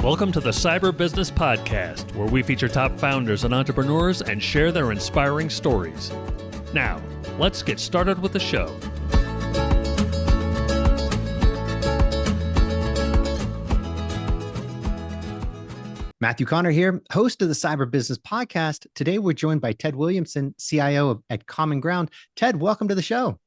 Welcome to the Cyber Business Podcast, where we feature top founders and entrepreneurs and share their inspiring stories. Now, let's get started with the show. Matthew Connor here, host of the Cyber Business Podcast. Today, we're joined by Ted Williamson, CIO at Common Ground. Ted, welcome to the show.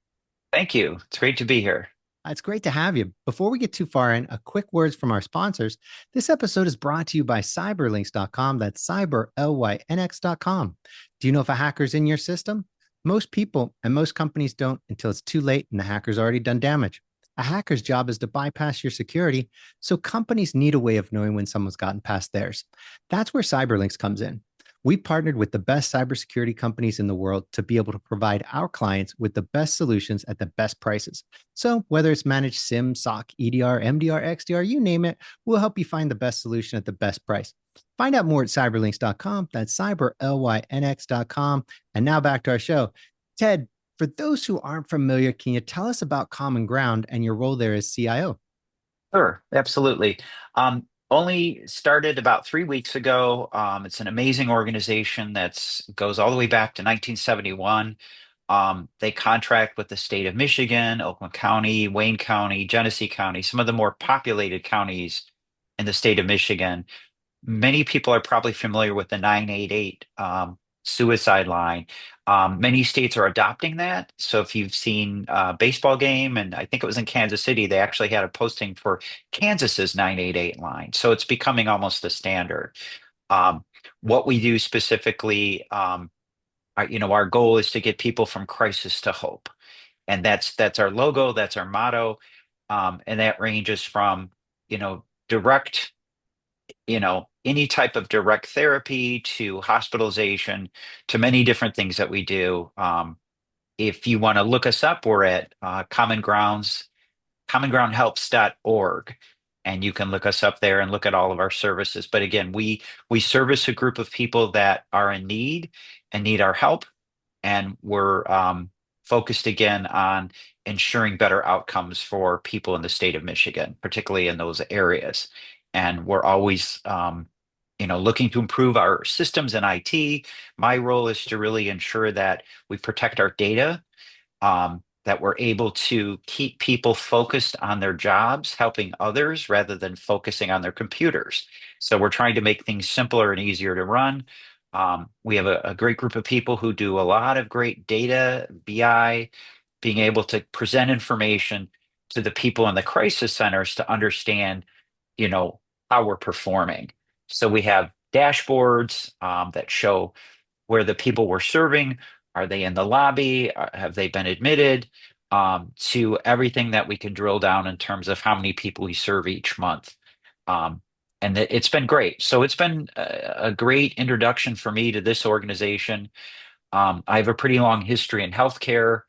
Thank you. It's great to be here. It's great to have you. Before we get too far in, a quick words from our sponsors. This episode is brought to you by cyberlinks.com. That's cyberlynx.com. Do you know if a hacker's in your system? Most people and most companies don't until it's too late and the hacker's already done damage. A hacker's job is to bypass your security, so companies need a way of knowing when someone's gotten past theirs. That's where Cyberlinks comes in. We partnered with the best cybersecurity companies in the world to be able to provide our clients with the best solutions at the best prices. So whether it's managed SIEM, SOC, EDR, MDR, XDR, you name it, we'll help you find the best solution at the best price. Find out more at cyberlinks.com. That's cyberlynx.com. And now back to our show. Ted, for those who aren't familiar, can you tell us about Common Ground and your role there as CIO? Sure, absolutely. Only started about 3 weeks ago. It's an amazing organization that goes all the way back to 1971. They contract with the state of Michigan, Oakland County, Wayne County, Genesee County, some of the more populated counties in the state of Michigan. Many people are probably familiar with the 988 suicide line. Many states are adopting that. So if you've seen a baseball game, and I think it was in Kansas City, they actually had a posting for Kansas's 988 line. So it's becoming almost the standard. What we do specifically, our goal is to get people from crisis to hope. And that's our logo, that's our motto. And that ranges from, direct, any type of direct therapy to hospitalization to many different things that we do. If you want to look us up, we're at commongroundhelps.org, and you can look us up there and look at all of our services. But again, we service a group of people that are in need and need our help, and we're focused again on ensuring better outcomes for people in the state of Michigan, particularly in those areas. And we're always, looking to improve our systems and IT. My role is to really ensure that we protect our data, that we're able to keep people focused on their jobs, helping others rather than focusing on their computers. So we're trying to make things simpler and easier to run. We have a great group of people who do a lot of great data, BI, being able to present information to the people in the crisis centers to understand how we're performing. So we have dashboards that show where the people we're serving, are they in the lobby? Have they been admitted? To everything that we can drill down in terms of how many people we serve each month. And it's been great. So it's been a great introduction for me to this organization. I have a pretty long history in healthcare.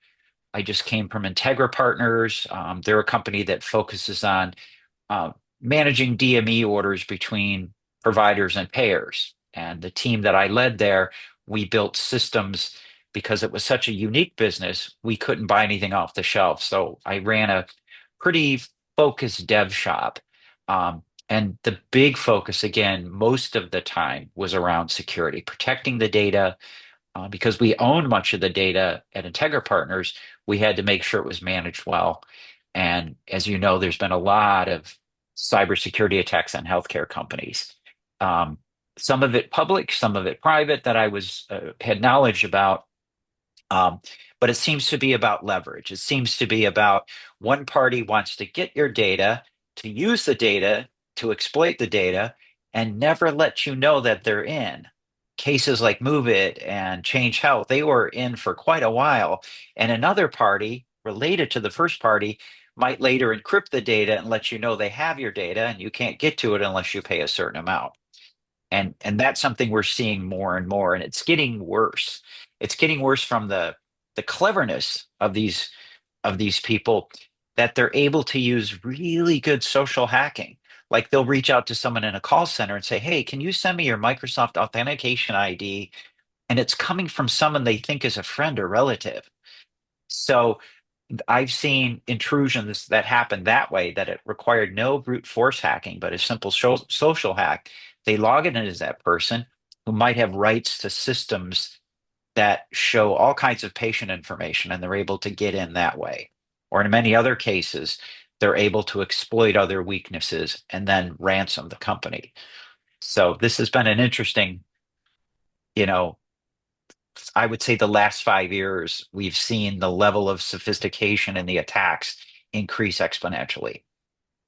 I just came from Integra Partners. They're a company that focuses on managing DME orders between providers and payers. And the team that I led there, we built systems because it was such a unique business, we couldn't buy anything off the shelf. So I ran a pretty focused dev shop. And the big focus, again, most of the time was around security, protecting the data. Because we owned much of the data at Integra Partners, we had to make sure it was managed well. And as you know, there's been a lot of cybersecurity attacks on healthcare companies. Some of it public, some of it private that I had knowledge about. But it seems to be about leverage. It seems to be about one party wants to get your data, to use the data, to exploit the data, and never let you know that they're in. Cases like MoveIt and Change Health, they were in for quite a while. And another party related to the first party might later encrypt the data and let you know they have your data, and you can't get to it unless you pay a certain amount. And that's something we're seeing more and more, and it's getting worse. It's getting worse from the cleverness of these people, that they're able to use really good social hacking. Like they'll reach out to someone in a call center and say, hey, can you send me your Microsoft Authentication ID? And it's coming from someone they think is a friend or relative. So I've seen intrusions that happened that way, that it required no brute force hacking, but a simple social hack. They log in as that person who might have rights to systems that show all kinds of patient information, and they're able to get in that way. Or in many other cases, they're able to exploit other weaknesses and then ransom the company. So this has been an interesting, you know, I would say the last 5 years, we've seen the level of sophistication in the attacks increase exponentially.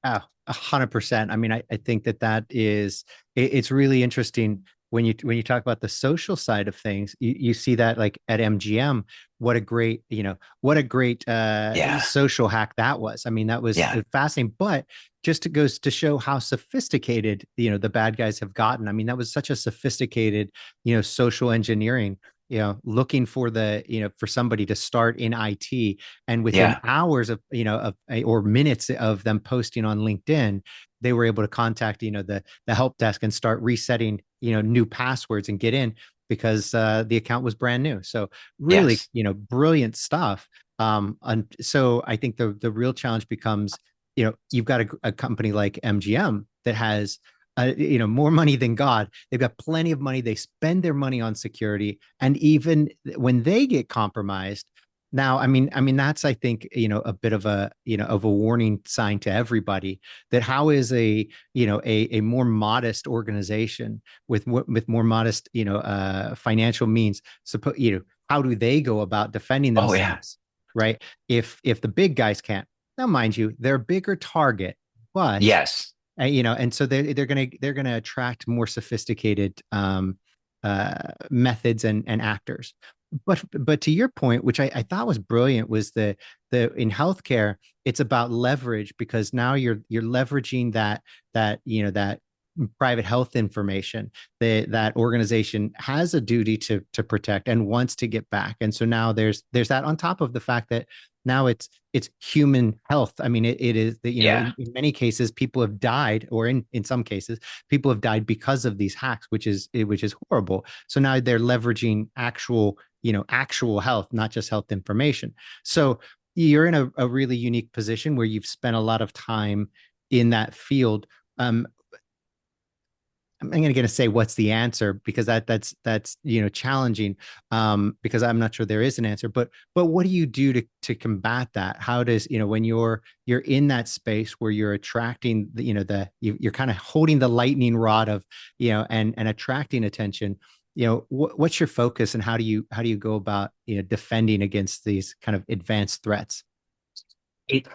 Oh, 100%. I mean, I think that it's really interesting when you talk about the social side of things. You see that like at MGM, what a great Yeah, social hack that was. I mean, that was yeah, fascinating, but just it goes to show how sophisticated, the bad guys have gotten. I mean, that was such a sophisticated, social engineering, looking for for somebody to start in IT, and within yeah. hours of or minutes of them posting on LinkedIn, they were able to contact the help desk and start resetting new passwords and get in, because the account was brand new. So really, Yes. brilliant stuff. And so I think the real challenge becomes, you've got a company like MGM that has more money than God. They've got plenty of money. They spend their money on security, and even when they get compromised, now, I mean, that's, I think, a bit of a warning sign to everybody, that how is a more modest organization with more modest, financial means, how do they go about defending Oh, yeah. themselves, right? If the big guys can't, now, mind you, they're a bigger target, but Yes. and so they're gonna attract more sophisticated methods and actors. But to your point, which I thought was brilliant, was the in healthcare, it's about leverage, because now you're leveraging that private health information that organization has a duty to protect and wants to get back. And so now there's that, on top of the fact that now it's human health. I mean, it is that, Yeah. in many cases people have died, or in some cases people have died because of these hacks, which is horrible. So now they're leveraging actual health, not just health information. So you're in a really unique position where you've spent a lot of time in that field. I'm going to say what's the answer, because that's challenging, because I'm not sure there is an answer. But what do you do to combat that? How does, when you're in that space where you're attracting you're kind of holding the lightning rod of, and attracting attention, what's your focus, and how do you go about defending against these kind of advanced threats?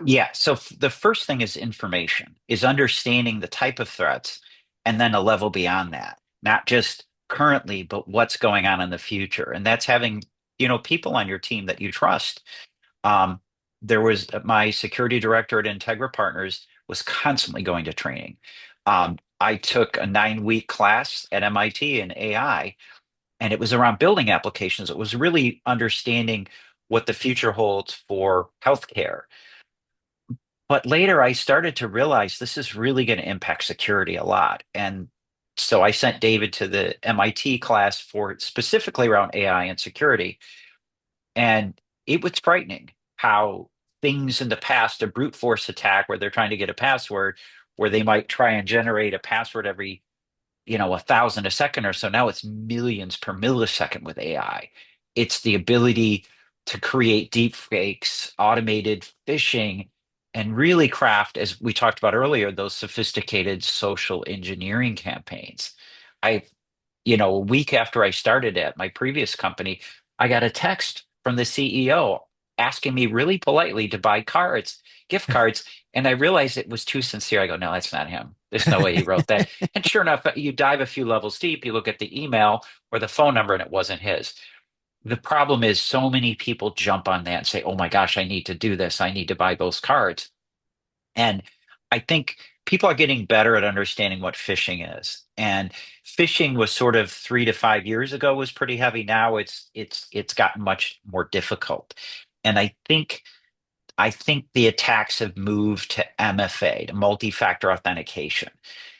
Yeah. So the first thing is information, is understanding the type of threats, and then a level beyond that, not just currently, but what's going on in the future. And that's having, people on your team that you trust. Um, there was my security director at Integra Partners was constantly going to training. I took a 9-week class at MIT in AI, and it was around building applications. It was really understanding what the future holds for healthcare. But later I started to realize this is really going to impact security a lot. And so I sent David to the MIT class for specifically around AI and security. And it was frightening how things in the past, a brute force attack where they're trying to get a password, where they might try and generate a password every, 1,000 a second or so. Now it's millions per millisecond with AI. It's the ability to create deep fakes, automated phishing, and really craft, as we talked about earlier, those sophisticated social engineering campaigns. I a week after I started at my previous company, I got a text from the CEO asking me really politely to buy cards, gift cards. And I realized it was too sincere. I go, no, that's not him. There's no way he wrote that. And sure enough, you dive a few levels deep, you look at the email or the phone number, and it wasn't his. The problem is so many people jump on that and say, oh my gosh, I need to do this. I need to buy those cards. And I think people are getting better at understanding what phishing is. And phishing was sort of 3 to 5 years ago was pretty heavy. Now it's gotten much more difficult. And I think the attacks have moved to MFA, to multi-factor authentication.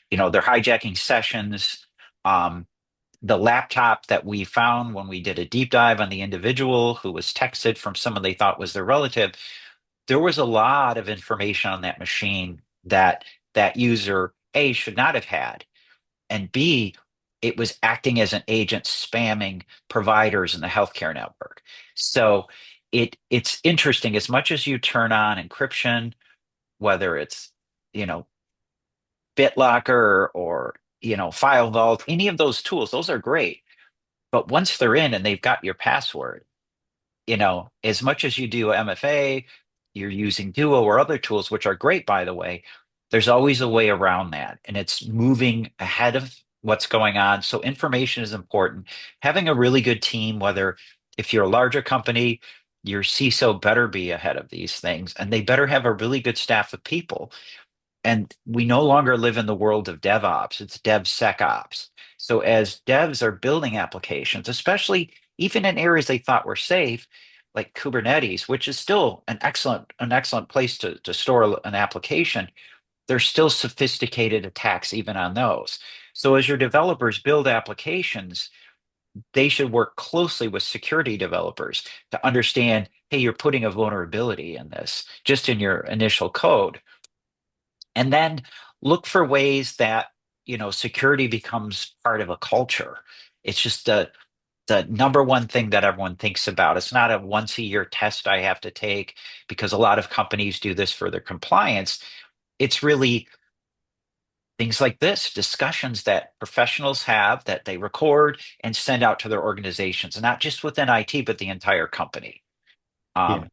They're hijacking sessions. Um, the laptop that we found when we did a deep dive on the individual who was texted from someone they thought was their relative, there was a lot of information on that machine that that user A should not have had, and B, it was acting as an agent spamming providers in the healthcare network. So it's interesting as much as you turn on encryption, whether it's, you know, BitLocker or, you know, File Vault, any of those tools, those are great. But once they're in and they've got your password, you know, as much as you do MFA, you're using Duo or other tools, which are great, by the way, there's always a way around that. And it's moving ahead of what's going on. So information is important. Having a really good team, whether if you're a larger company, your CISO better be ahead of these things, and they better have a really good staff of people. And we no longer live in the world of DevOps, it's DevSecOps. So as devs are building applications, especially even in areas they thought were safe, like Kubernetes, which is still an excellent place to store an application, there's still sophisticated attacks even on those. So as your developers build applications, they should work closely with security developers to understand, hey, you're putting a vulnerability in this just in your initial code. And then look for ways that, you know, security becomes part of a culture. It's just the number one thing that everyone thinks about. It's not a once a year test I have to take because a lot of companies do this for their compliance. It's really things like this, discussions that professionals have that they record and send out to their organizations, and not just within IT, but the entire company. Yeah. Um,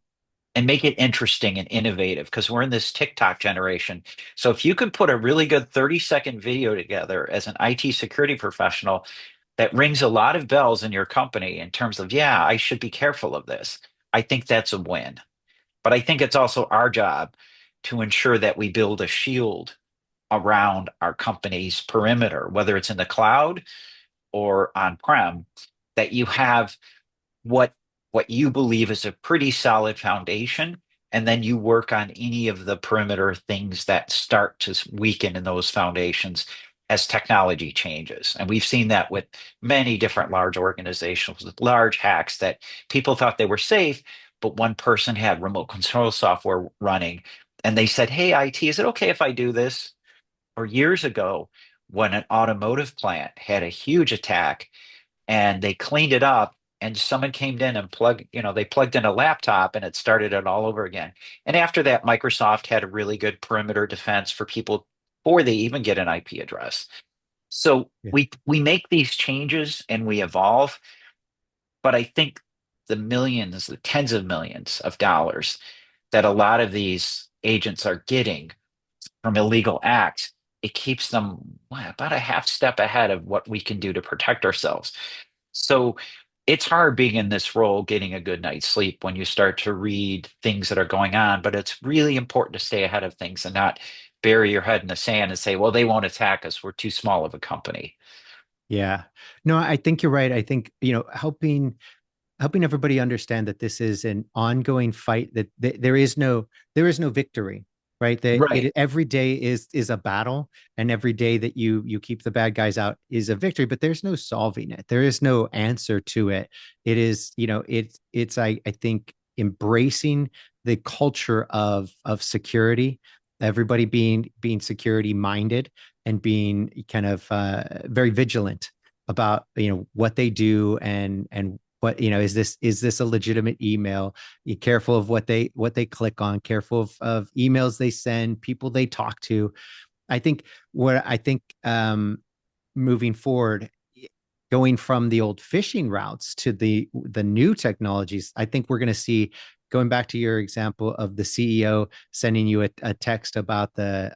and make it interesting and innovative because we're in this TikTok generation. So if you can put a really good 30-second video together as an IT security professional that rings a lot of bells in your company in terms of, yeah, I should be careful of this, I think that's a win. But I think it's also our job to ensure that we build a shield around our company's perimeter, whether it's in the cloud or on-prem, that you have what what you believe is a pretty solid foundation, and then you work on any of the perimeter things that start to weaken in those foundations as technology changes. And we've seen that with many different large organizations with large hacks that people thought they were safe, but one person had remote control software running and they said, hey, IT, is it okay if I do this? Or years ago, when an automotive plant had a huge attack and they cleaned it up, and someone came in and they plugged in a laptop and it started it all over again. And after that, Microsoft had a really good perimeter defense for people before they even get an IP address. So Yeah. we make these changes and we evolve, but I think the millions, the tens of millions of dollars that a lot of these agents are getting from illegal acts, it keeps them about a half step ahead of what we can do to protect ourselves. So it's hard being in this role, getting a good night's sleep when you start to read things that are going on, but it's really important to stay ahead of things and not bury your head in the sand and say, well, they won't attack us. We're too small of a company. Yeah. No, I think you're right. I think, helping everybody understand that this is an ongoing fight, that there is no victory, right? That Right. every day is a battle, and every day that you keep the bad guys out is a victory, but there's no solving it. There is no answer to it. It is, it's I think embracing the culture of security, everybody being security minded and being kind of very vigilant about what they do, and what is this a legitimate email. Be careful of what they click on, careful of emails they send, people they talk to. I think moving forward, going from the old phishing routes to the new technologies, I think we're going to see, going back to your example of the CEO sending you a text about the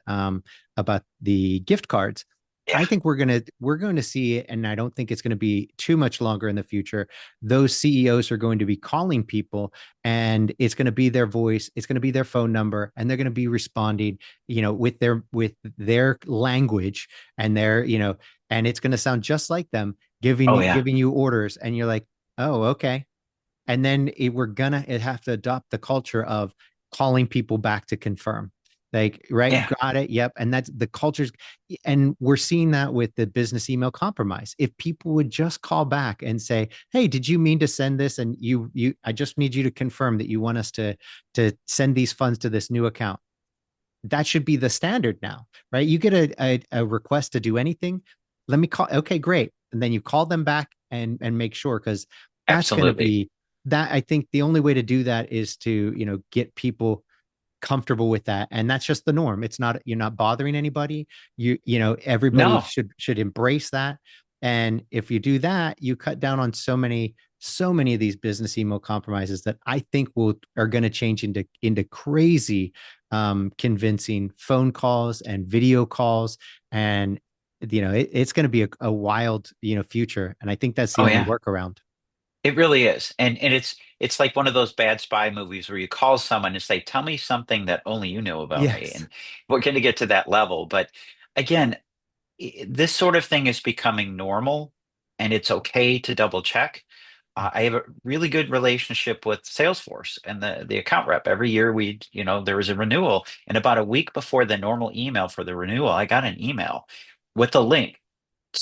gift cards. Yeah. I think we're going to see it, and I don't think it's going to be too much longer in the future. Those CEOs are going to be calling people, and it's going to be their voice, it's going to be their phone number, and they're going to be responding, with their language, and and it's going to sound just like them, giving Oh, you yeah. giving you orders, and you're like, oh, okay. And then we're gonna have to adopt the culture of calling people back to confirm. Like, right, Yeah, got it. Yep. And that's the cultures. And we're seeing that with the business email compromise. If people would just call back and say, hey, did you mean to send this? And I just need you to confirm that you want us to send these funds to this new account. That should be the standard now, right? You get a request to do anything. Let me call. Okay, great. And then you call them back and make sure, because that's going to absolutely. be that. I think the only way to do that is to, get people comfortable with that, and that's just the norm. It's not, you're not bothering anybody. Everybody No. should embrace that. And if you do that, you cut down on so many of these business email compromises that I think will are going to change into crazy, convincing phone calls and video calls. And it's going to be a wild, future, and I think that's the Oh only yeah. workaround. It really is. And it's like one of those bad spy movies where you call someone and say, "Tell me something that only you know about me." Yes. And we're going to get to that level. But again, this sort of thing is becoming normal, and it's okay to double check. I have a really good relationship with Salesforce and the account rep. Every year there was a renewal, and about a week before the normal email for the renewal, I got an email with a link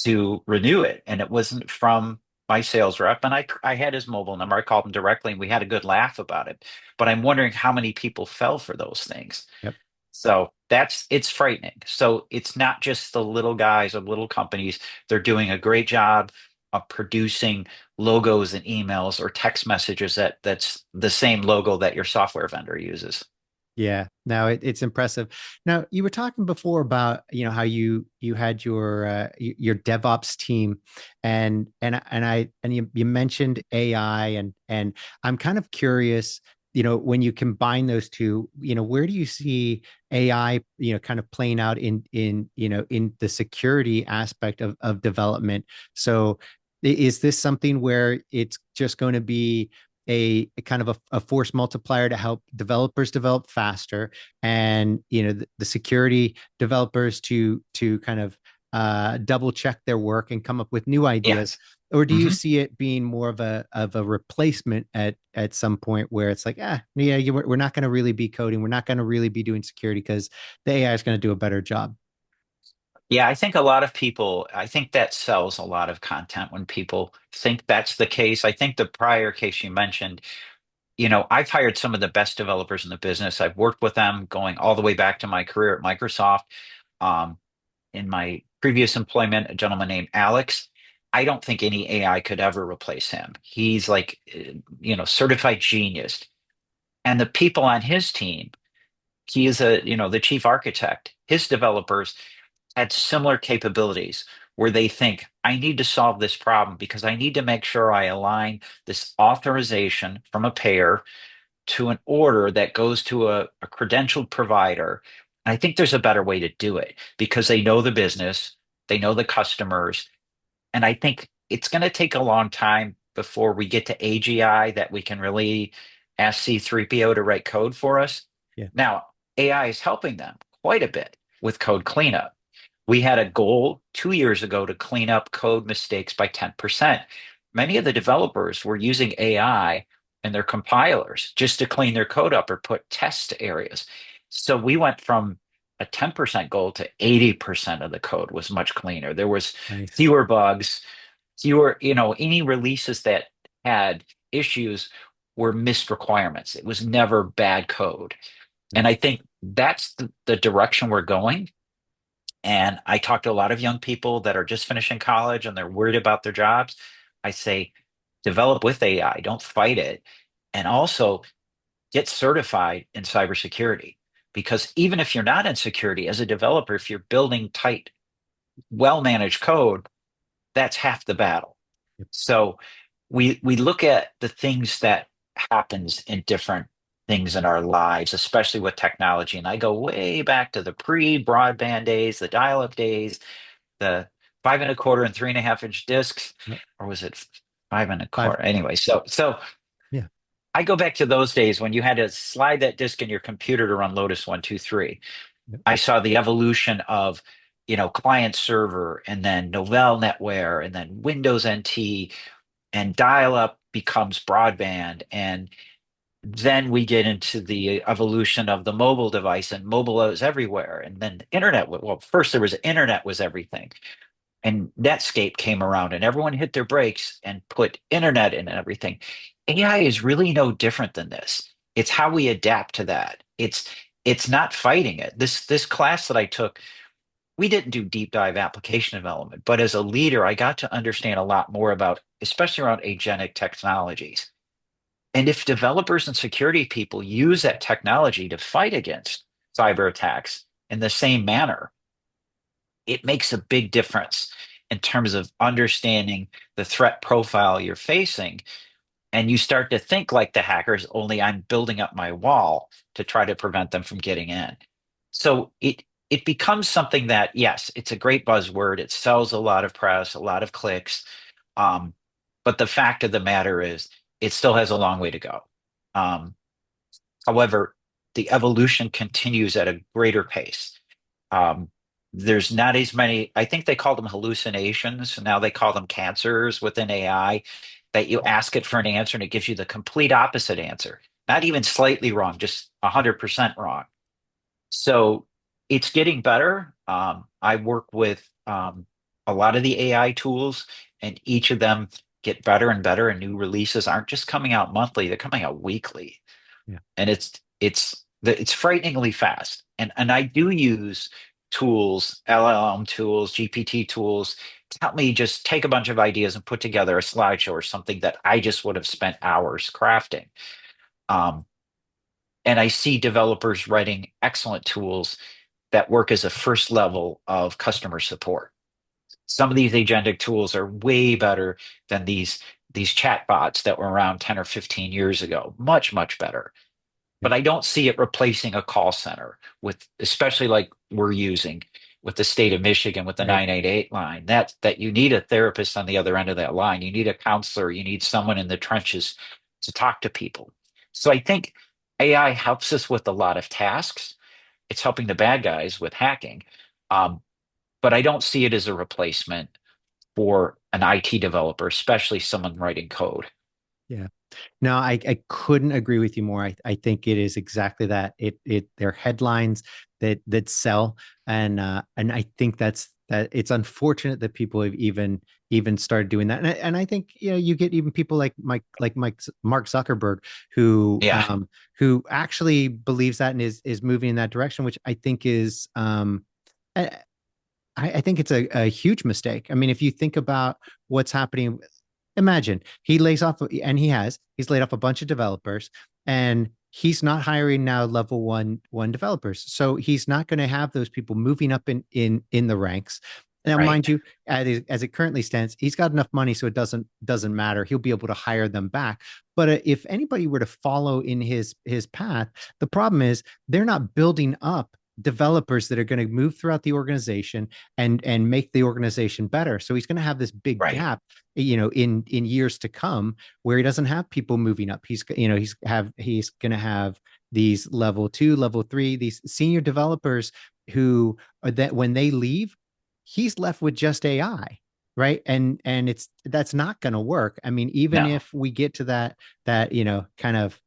to renew it, and it wasn't from my sales rep. And I had his mobile number. I called him directly, and we had a good laugh about it. But I'm wondering how many people fell for those things. Yep. So it's frightening. So it's not just the little guys or little companies. They're doing a great job of producing logos and emails or text messages that's the same logo that your software vendor uses. Yeah, no, it's impressive. Now, you were talking before about, how you had your DevOps team, and you mentioned AI, and I'm kind of curious, when you combine those two, where do you see AI, kind of playing out in the security aspect of development? So is this something where it's just going to be a kind of a force multiplier to help developers develop faster, and the security developers to kind of double check their work and come up with new ideas? Yes. Or do you Mhm. see it being more of a replacement at some point, where it's like, yeah, we're not going to really be coding, we're not going to really be doing security, because the AI is going to do a better job? Yeah, I think I think that sells a lot of content when people think that's the case. I think the prior case you mentioned, I've hired some of the best developers in the business. I've worked with them going all the way back to my career at Microsoft. Um, in my previous employment, a gentleman named Alex. I don't think any AI could ever replace him. He's like, certified genius. And the people on his team, he is the chief architect. His developers had similar capabilities where they think, I need to solve this problem because I need to make sure I align this authorization from a payer to an order that goes to a credentialed provider. And I think there's a better way to do it because they know the business, they know the customers. And I think it's going to take a long time before we get to AGI that we can really ask C3PO to write code for us. Yeah. Now, AI is helping them quite a bit with code cleanup. We had a goal 2 years ago to clean up code mistakes by 10%. Many of the developers were using AI and their compilers just to clean their code up or put test areas. So we went from a 10% goal to 80% of the code was much cleaner. There was Nice. fewer bugs, fewer, any releases that had issues were missed requirements. It was never bad code. Yep. And I think that's the direction we're going. And I talk to a lot of young people that are just finishing college and they're worried about their jobs. I say, develop with AI, don't fight it. And also get certified in cybersecurity. Because even if you're not in security as a developer, if you're building tight, well managed code, that's half the battle. Yep. So we look at the things that happens in different things in our lives, especially with technology. And I go way back to the pre-broadband days, the dial-up days, the 5 1/4 and 3.5 inch discs, Yep. or was it five and a Five. quarter? Anyway, so Yeah. I go back to those days when you had to slide that disk in your computer to run Lotus 1 2 3. Yep. I saw the evolution of, client server and then Novell NetWare and then Windows NT and dial up becomes broadband. And Then we get into the evolution of the mobile device, and mobile was everywhere. And then the internet, well, first there was internet was everything. And Netscape came around and everyone hit their brakes and put internet in everything. AI is really no different than this. It's how we adapt to that. It's not fighting it. This class that I took, we didn't do deep dive application development, but as a leader, I got to understand a lot more about, especially around agentic technologies. And if developers and security people use that technology to fight against cyber attacks in the same manner, it makes a big difference in terms of understanding the threat profile you're facing. And you start to think like the hackers, only I'm building up my wall to try to prevent them from getting in. So it becomes something that, yes, it's a great buzzword. It sells a lot of press, a lot of clicks. Um, but the fact of the matter is, it still has a long way to go. Um, However, the evolution continues at a greater pace. Um, there's not as many, I think they call them hallucinations. Now they call them cancers within AI, that you ask it for an answer and it gives you the complete opposite answer. Not even slightly wrong, just 100% wrong. So it's getting better. I work with a lot of the AI tools, and each of them get better and better, and new releases aren't just coming out monthly, they're coming out weekly. Yeah. And it's frighteningly fast. And I do use tools, LLM tools, GPT tools, to help me just take a bunch of ideas and put together a slideshow or something that I just would have spent hours crafting. Um, and I see developers writing excellent tools that work as a first level of customer support. Some of these agentic tools are way better than these chat bots that were around 10 or 15 years ago. Much, much better. Yeah. But I don't see it replacing a call center with, especially like we're using with the state of Michigan with the Right. 988 line. That you need a therapist on the other end of that line. You need a counselor. You need someone in the trenches to talk to people. So I think AI helps us with a lot of tasks. It's helping the bad guys with hacking. Um, but I don't see it as a replacement for an IT developer, especially someone writing code. Yeah. No, I couldn't agree with you more. I think it is exactly that. They're headlines that sell, and I think that it's unfortunate that people have even started doing that. And I think you get even people like Mark Zuckerberg Yeah, who actually believes that and is moving in that direction, which I think is I, I think it's a huge mistake. I mean, if you think about what's happening, imagine he lays off, and he's laid off a bunch of developers, and he's not hiring now level one developers. So he's not going to have those people moving up in the ranks. Now, right, mind you, as it currently stands, he's got enough money, so it doesn't matter. He'll be able to hire them back. But if anybody were to follow in his path, the problem is they're not building up developers that are going to move throughout the organization and make the organization better. So he's going to have this big right. gap, in years to come, where he doesn't have people moving up. He's going to have these level 2, level 3, these senior developers who are that when they leave, he's left with just AI, right? And that's not going to work. I mean, even No, if we get to that kind of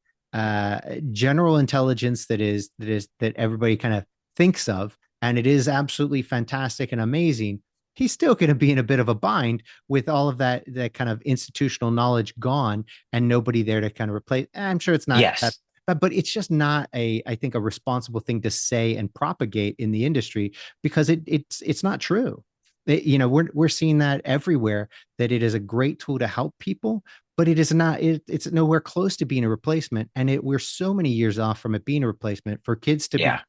general intelligence that everybody kind of thinks of, and it is absolutely fantastic and amazing, he's still going to be in a bit of a bind with all of that kind of institutional knowledge gone and nobody there to kind of replace. I'm sure it's not that, yes, but it's just not I think a responsible thing to say and propagate in the industry, because it's not true. We're seeing that everywhere, that it is a great tool to help people, but it is not. It's nowhere close to being a replacement, and we're so many years off from it being a replacement for kids yeah.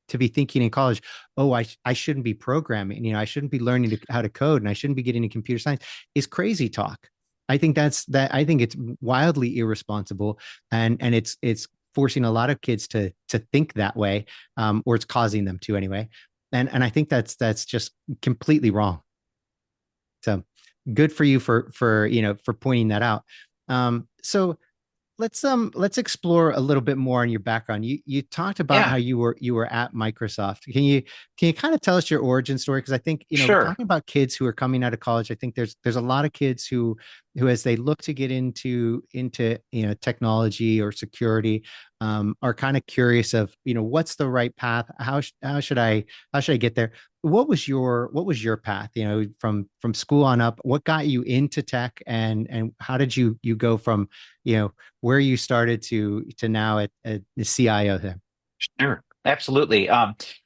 to be thinking in college, oh, I shouldn't be programming, I shouldn't be learning how to code, and I shouldn't be getting into computer science, is crazy talk. I think it's wildly irresponsible, and it's forcing a lot of kids to think that way, or it's causing them to anyway. And I think that's just completely wrong. So good for you for pointing that out. So let's explore a little bit more on your background. You talked about how Yeah, you were at Microsoft. Can you kind of tell us your origin story? Because I think sure. talking about kids who are coming out of college, I think there's a lot of kids who who, as they look to get into technology or security, are kind of curious of what's the right path. How should I get there? What was your path? From school on up. What got you into tech, and how did you go from where you started to now at the CIO there? Sure. Absolutely.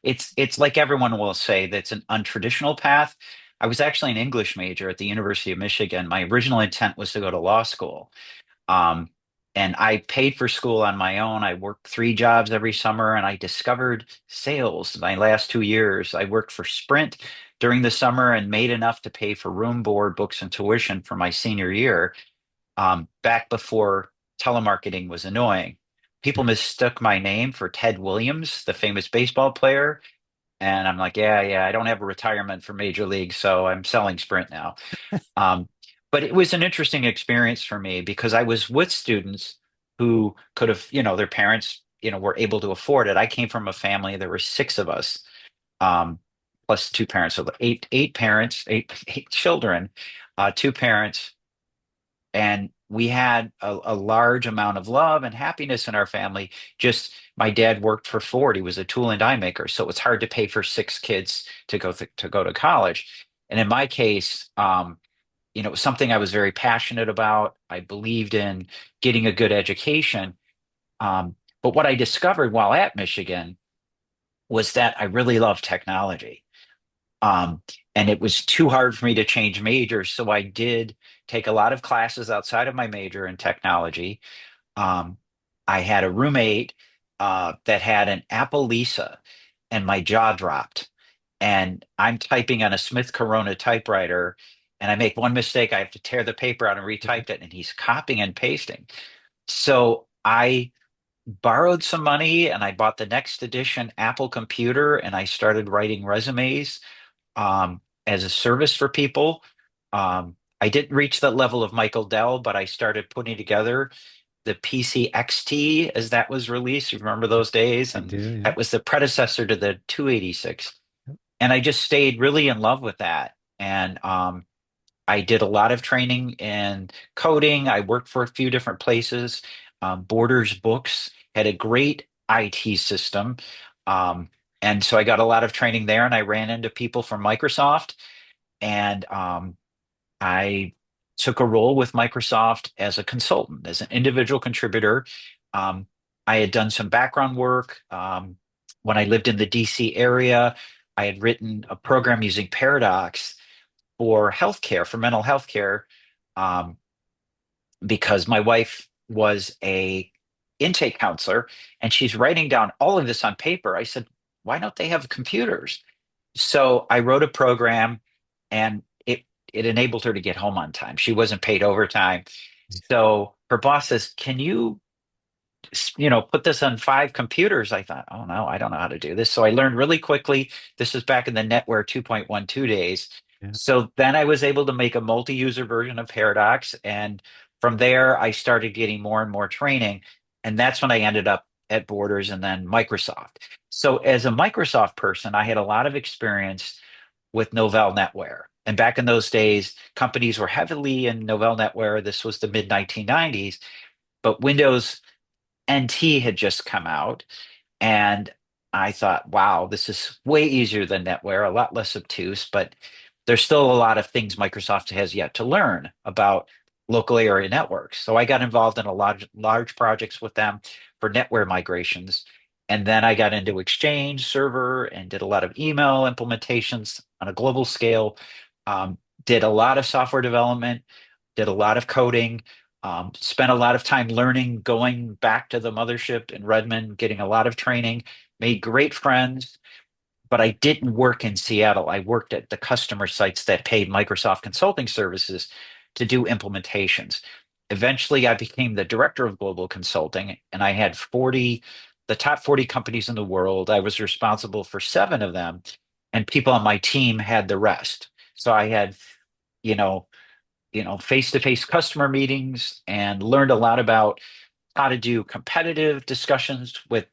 It's like everyone will say that's an untraditional path. I was actually an English major at the University of Michigan. My original intent was to go to law school. Um, and I paid for school on my own. I worked 3 jobs every summer and I discovered sales my last 2 years. I worked for Sprint during the summer and made enough to pay for room, board, books, and tuition for my senior year, back before telemarketing was annoying. People mistook my name for Ted Williams, the famous baseball player. And I'm like, yeah, yeah, I don't have a retirement for Major League, so I'm selling Sprint now. Um, but it was an interesting experience for me because I was with students who could have, their parents, were able to afford it. I came from a family, there were 6 of us, um, plus 2 parents, so eight parents, eight children, 2 parents, and we had a large amount of love and happiness in our family. Just my dad worked for Ford; he was a tool and die maker, so it was hard to pay for 6 kids to go to college. And in my case, it was something I was very passionate about. I believed in getting a good education. But what I discovered while at Michigan was that I really love technology. Um, and it was too hard for me to change majors. So I did take a lot of classes outside of my major in technology. Um, I had a roommate that had an Apple Lisa, and my jaw dropped. And I'm typing on a Smith Corona typewriter, and I make one mistake. I have to tear the paper out and retype it, and he's copying and pasting. So I borrowed some money and I bought the next edition Apple computer, and I started writing resumes as a service for people. I didn't reach that level of Michael Dell, but I started putting together the PC XT as that was released. You remember those days? I And do, yeah. that was the predecessor to the 286. And I just stayed really in love with that. And I did a lot of training in coding. I worked for a few different places. Borders Books had a great IT system. Um, and so I got a lot of training there, and I ran into people from Microsoft. And I took a role with Microsoft as a consultant, as an individual contributor. Um, I had done some background work. When I lived in the DC area, I had written a program using Paradox for healthcare, for mental health care, um, because my wife was a intake counselor and she's writing down all of this on paper. I said, why don't they have computers? So I wrote a program, and it enabled her to get home on time. She wasn't paid overtime. So her boss says, can you put this on 5 computers? I thought, oh no, I don't know how to do this. So I learned really quickly. This was back in the NetWare 2.12 days. Yeah. So then I was able to make a multi-user version of Paradox. And from there, I started getting more and more training. And that's when I ended up at Borders and then Microsoft. So as a Microsoft person, I had a lot of experience with Novell NetWare. And back in those days, companies were heavily in Novell NetWare. This was the mid 1990s, but Windows NT had just come out, and I thought, wow, this is way easier than NetWare, a lot less obtuse, but there's still a lot of things Microsoft has yet to learn about local area networks. So I got involved in a large projects with them for NetWare migrations. And then I got into Exchange Server and did a lot of email implementations on a global scale. Did a lot of software development, did a lot of coding, spent a lot of time learning, going back to the mothership in Redmond, getting a lot of training, made great friends. But I didn't work in Seattle. I worked at the customer sites that paid Microsoft consulting services to do implementations. Eventually, I became the director of global consulting, and I had the top 40 companies in the world. I was responsible for 7 of them, and people on my team had the rest. So I had, you know, face-to-face customer meetings and learned a lot about how to do competitive discussions with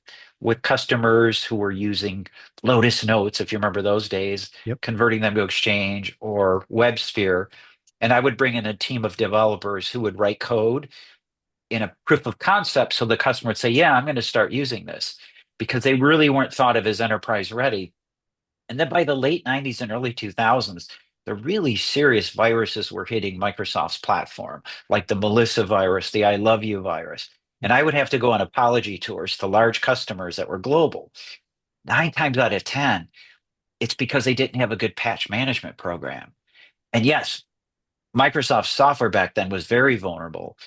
customers who were using Lotus Notes, if you remember those days, Yep. converting them to Exchange or WebSphere. And I would bring in a team of developers who would write code in a proof of concept so the customer would say, yeah, I'm going to start using this, because they really weren't thought of as enterprise ready. And then by the late 90s and early 2000s, the really serious viruses were hitting Microsoft's platform, like the Melissa virus, the I love you virus. And I would have to go on apology tours to large customers that were global. 9 times out of 10, it's because they didn't have a good patch management program. And yes, Microsoft software back then was very vulnerable.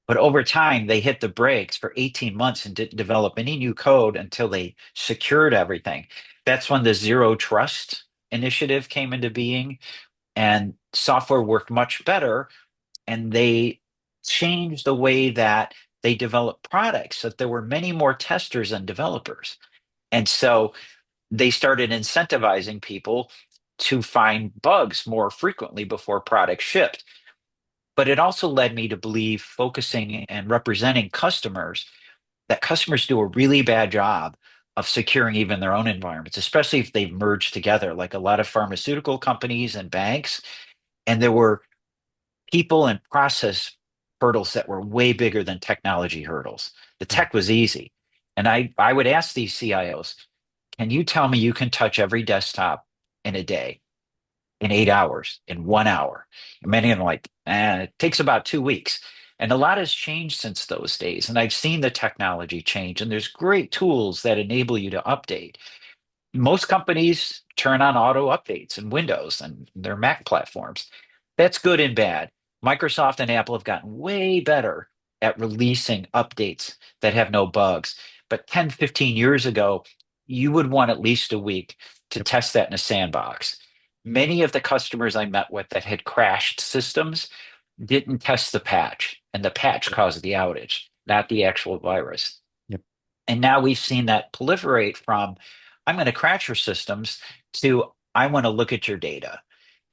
But over time, they hit the brakes for 18 months and didn't develop any new code until they secured everything. That's when the Zero Trust initiative came into being, and software worked much better. And they changed the way that they developed products, so that there were many more testers than developers. And so they started incentivizing people to find bugs more frequently before products shipped. But it also led me to believe, focusing and representing customers, that customers do a really bad job of securing even their own environments, especially if they've merged together, like a lot of pharmaceutical companies and banks. And there were people and process hurdles that were way bigger than technology hurdles. The Yeah. tech was easy. And I would ask these CIOs, can you tell me you can touch every desktop in a day, in 8 hours, in 1 hour? And many of them are like, it takes about 2 weeks. And a lot has changed since those days. And I've seen the technology change, and there's great tools that enable you to update. Most companies turn on auto updates in Windows and their Mac platforms. That's good and bad. Microsoft and Apple have gotten way better at releasing updates that have no bugs. But 10, 15 years ago, you would want at least a week to Yep. test that in a sandbox. Many of the customers I met with that had crashed systems didn't test the patch, and the patch caused the outage, not the actual virus. Yep. And now we've seen that proliferate from, I'm going to crash your systems, to, I want to look at your data,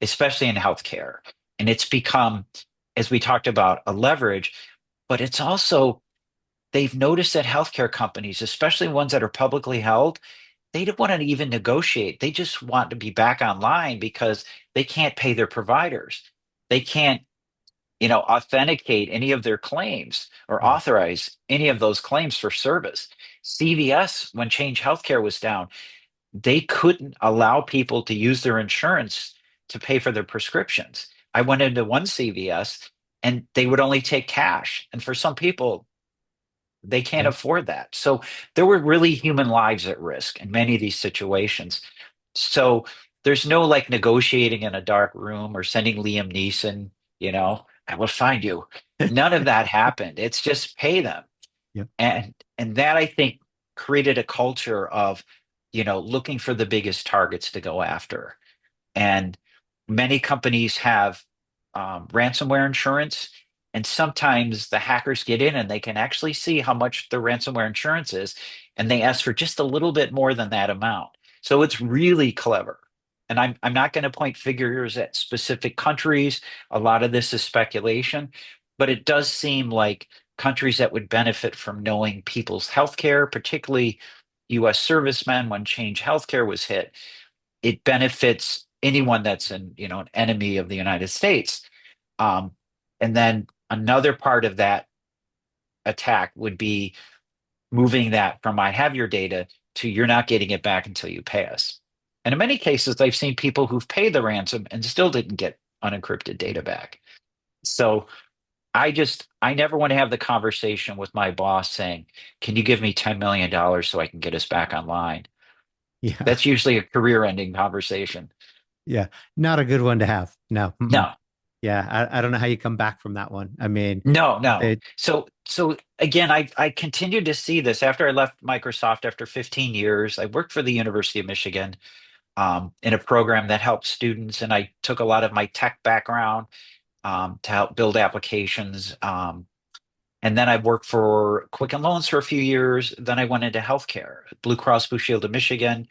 especially in healthcare. And it's become, as we talked about, a leverage, but it's also, they've noticed that healthcare companies, especially ones that are publicly held, they don't want to even negotiate. They just want to be back online because they can't pay their providers. They can't, authenticate any of their claims or Yeah. authorize any of those claims for service. CVS, when Change Healthcare was down, they couldn't allow people to use their insurance to pay for their prescriptions. I went into one CVS and they would only take cash. And for some people, they can't Yeah. afford that. So there were really human lives at risk in many of these situations. So there's no like negotiating in a dark room or sending Liam Neeson, I will find you. None of that happened. It's just pay them. Yep. And that, I think, created a culture of, looking for the biggest targets to go after. And many companies have ransomware insurance. And sometimes the hackers get in and they can actually see how much the ransomware insurance is. And they ask for just a little bit more than that amount. So it's really clever. And I'm not going to point figures at specific countries. A lot of this is speculation, but it does seem like countries that would benefit from knowing people's healthcare, particularly US servicemen, when Change Healthcare was hit, it benefits anyone that's an enemy of the United States. Um, and then another part of that attack would be moving that from, I have your data, to, you're not getting it back until you pay us. And in many cases, I've seen people who've paid the ransom and still didn't get unencrypted data back. So I never want to have the conversation with my boss saying, can you give me $10 million so I can get us back online? Yeah. That's usually a career ending conversation. Yeah. Not a good one to have. No. Mm-mm. No, Yeah. I don't know how you come back from that one. I mean, no, no. it, So again, I continued to see this after I left Microsoft after 15 years. I worked for the University of Michigan in a program that helped students, and I took a lot of my tech background to help build applications. And then I worked for Quicken Loans for a few years. Then I went into healthcare, Blue Cross Blue Shield of Michigan,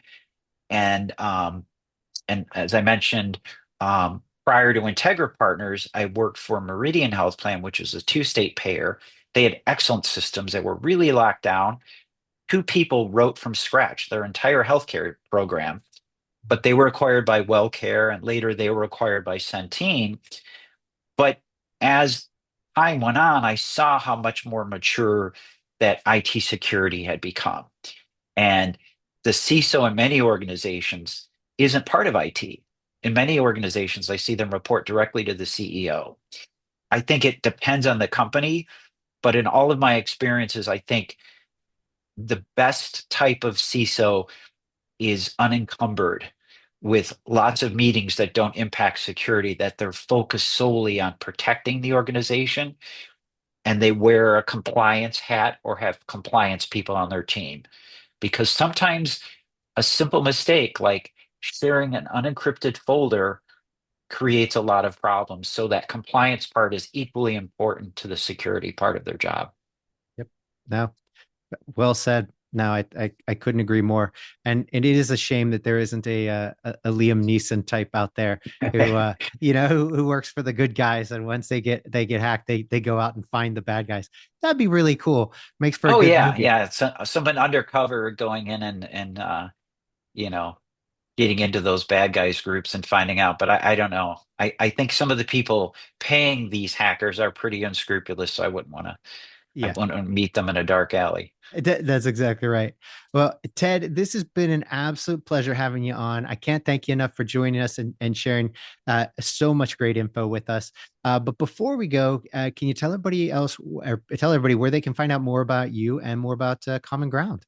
and as I mentioned, prior to Integra Partners, I worked for Meridian Health Plan, which is a two-state payer. They had excellent systems that were really locked down. Two people wrote from scratch their entire healthcare program, but they were acquired by WellCare, and later they were acquired by Centene. But as time went on, I saw how much more mature that IT security had become. And the CISO in many organizations isn't part of IT. In many organizations, I see them report directly to the CEO. I think it depends on the company, but in all of my experiences, I think the best type of CISO is unencumbered with lots of meetings that don't impact security, that they're focused solely on protecting the organization, and they wear a compliance hat or have compliance people on their team. Because sometimes a simple mistake like sharing an unencrypted folder creates a lot of problems. So that compliance part is equally important to the security part of their job. Yep. No, well said. No, I couldn't agree more. And it is a shame that there isn't a Liam Neeson type out there who who works for the good guys, and once they get hacked, they go out and find the bad guys. That'd be really cool. Makes for a Oh good yeah, movie. yeah. It's someone undercover going in and you know getting into those bad guys groups and finding out. But I don't know. I think some of the people paying these hackers are pretty unscrupulous, so I wouldn't want to. I Yeah. wouldn't meet them in a dark alley. That's exactly right. Well, Ted, this has been an absolute pleasure having you on. I can't thank you enough for joining us and sharing so much great info with us. But before we go, can you tell everybody else, or tell everybody where they can find out more about you and more about Common Ground?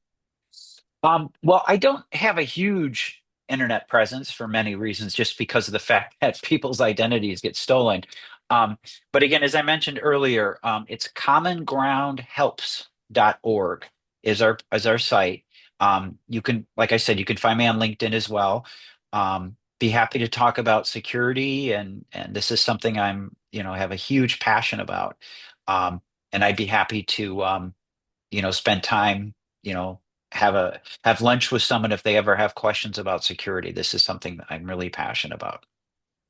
Well, I don't have a huge internet presence for many reasons, just because of the fact that people's identities get stolen. But again, as I mentioned earlier, it's commongroundhelps.org is our site. You can, like I said, you can find me on LinkedIn as well. Be happy to talk about security, and this is something have a huge passion about. And I'd be happy to spend time, have lunch with someone if they ever have questions about security. This is something that I'm really passionate about.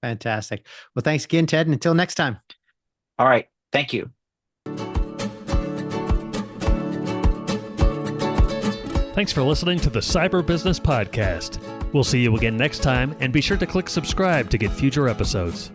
Fantastic. Well, thanks again, Ted. And until next time. All right. Thank you. Thanks for listening to the Cyber Business Podcast. We'll see you again next time, and be sure to click subscribe to get future episodes.